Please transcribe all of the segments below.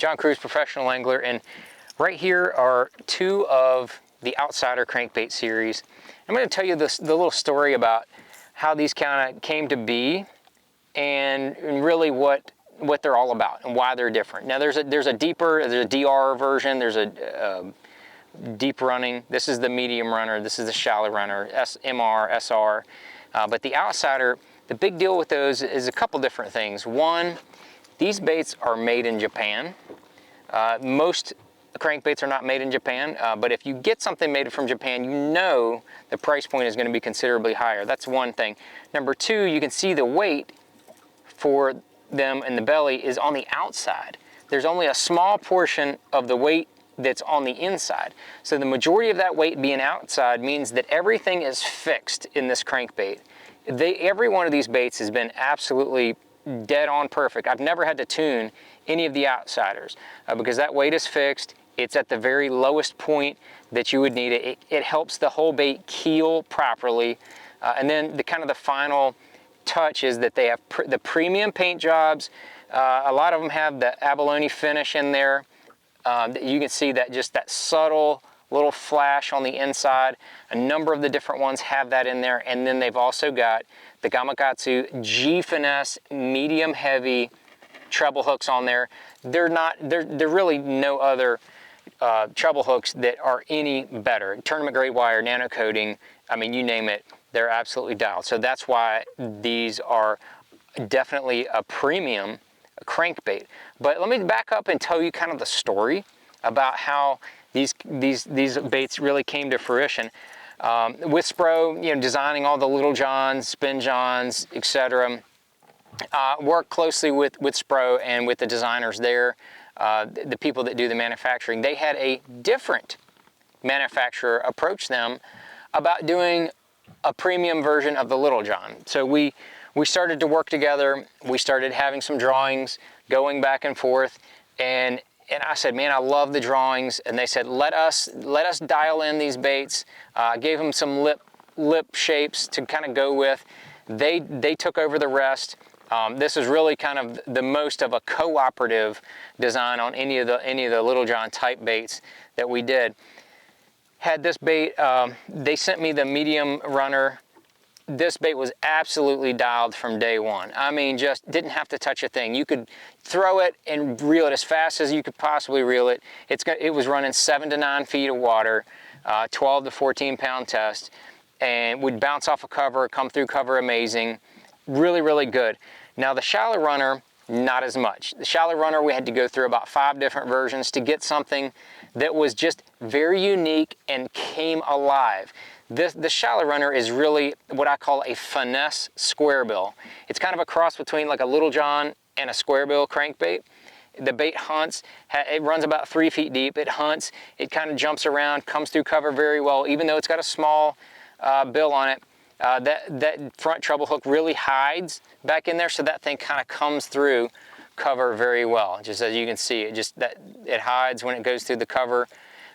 John Cruz, professional angler, and right here are two of the Outsider crankbait series. I'm going to tell you the little story about how these kind of came to be and really what they're all about and why they're different. Now there's a DR version, there's a deep running, this is the medium runner, this is the shallow runner, MR, SR, but the Outsider, the big deal with those is a couple different things. One, these baits are made in Japan. Most crankbaits are not made in Japan, but if you get something made from Japan, you know the price point is going to be considerably higher. That's one thing. Number two, you can see the weight for them in the belly is on the outside. There's only a small portion of the weight that's on the inside. So the majority of that weight being outside means that everything is fixed in this crankbait. Every one of these baits has been absolutely dead on perfect. I've never had to tune any of the Outsiders because that weight is fixed. It's at the very lowest point that you would need it. It helps the whole bait keel properly. And then the final touch is that they have the premium paint jobs. A lot of them have the abalone finish in there. You can see that just that subtle little flash on the inside. A number of the different ones have that in there, and then they've also got the Gamakatsu G Finesse medium heavy treble hooks on there. There really no other treble hooks that are any better. Tournament grade wire, nano coating, I mean, you name it, they're absolutely dialed. So that's why these are definitely a premium crankbait. But let me back up and tell you kind of the story about how these baits really came to fruition. With SPRO, designing all the Little Johns, Spin Johns, etc. Work closely with SPRO and with the designers there, the people that do the manufacturing. They had a different manufacturer approach them about doing a premium version of the Little John. So we started to work together. We started having some drawings going back and forth, and I said, man, I love the drawings. And they said, let us dial in these baits. Gave them some lip shapes to kind of go with. They took over the rest. This is really kind of the most of a cooperative design on any of the Little John type baits that we did. Had this bait, they sent me the medium runner. This bait was absolutely dialed from day one. I mean, just didn't have to touch a thing. You could throw it and reel it as fast as you could possibly reel it. It was running 7 to 9 feet of water, 12 to 14 pound test, and would bounce off a cover, come through cover amazing. Really, really good. Now the shallow runner, not as much. The shallow runner, we had to go through about 5 different versions to get something that was just very unique and came alive. The shallow runner is really what I call a finesse square bill. It's kind of a cross between like a Little John and a square bill crankbait. The bait hunts, it runs about 3 feet deep. It hunts, it kind of jumps around, comes through cover very well, even though it's got a small bill on it. That front treble hook really hides back in there, so that thing kind of comes through cover very well. Just as you can see, it hides when it goes through the cover.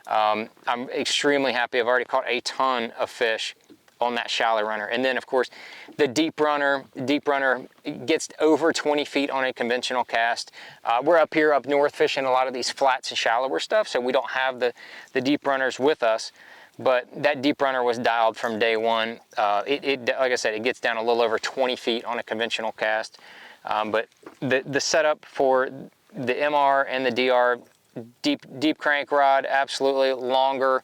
I'm extremely happy. I've already caught a ton of fish on that shallow runner. And then of course, the deep runner gets over 20 feet on a conventional cast. We're up north fishing a lot of these flats and shallower stuff, so we don't have the deep runners with us. But that deep runner was dialed from day one. Like I said, it gets down a little over 20 feet on a conventional cast. But the setup for the MR and the DR, deep crank rod, absolutely longer,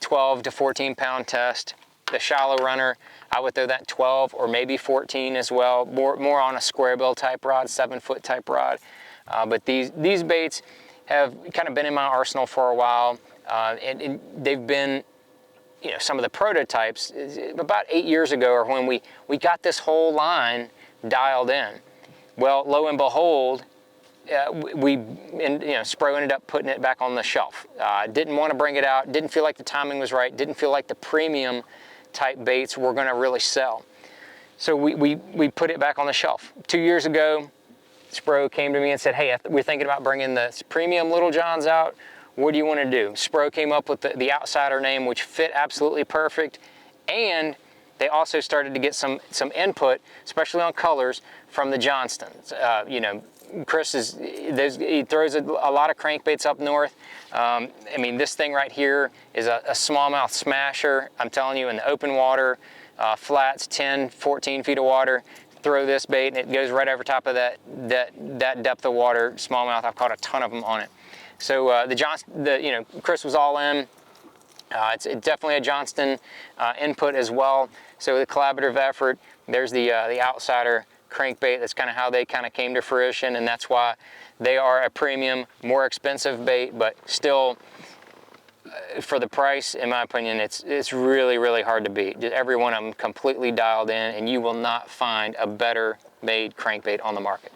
12 to 14 pound test. The shallow runner, I would throw that 12 or maybe 14 as well, more on a square bill type rod, 7-foot type rod. But these baits have kind of been in my arsenal for a while. And they've been, some of the prototypes about 8 years ago, or when we got this whole line dialed in. Well, lo and behold, SPRO ended up putting it back on the shelf. Didn't want to bring it out, didn't feel like the timing was right, didn't feel like the premium type baits were going to really sell. So we put it back on the shelf. 2 years ago, SPRO came to me and said, hey, we're thinking about bringing the premium Little Johns out. What do you want to do? SPRO came up with the Outsider name, which fit absolutely perfect, and they also started to get some input, especially on colors, from the Johnstons. Chris he throws a lot of crankbaits up north. I mean, this thing right here is a smallmouth smasher. I'm telling you, in the open water, flats, 10, 14 feet of water, throw this bait and it goes right over top of that depth of water smallmouth. I've caught a ton of them on it. So Chris was all in. It's definitely a Johnston input as well. So the collaborative effort, there's the outsider crankbait. That's kind of how they kind of came to fruition, and that's why they are a premium, more expensive bait, but still, for the price, in my opinion, it's really, really hard to beat. Every one of them completely dialed in, and you will not find a better made crankbait on the market.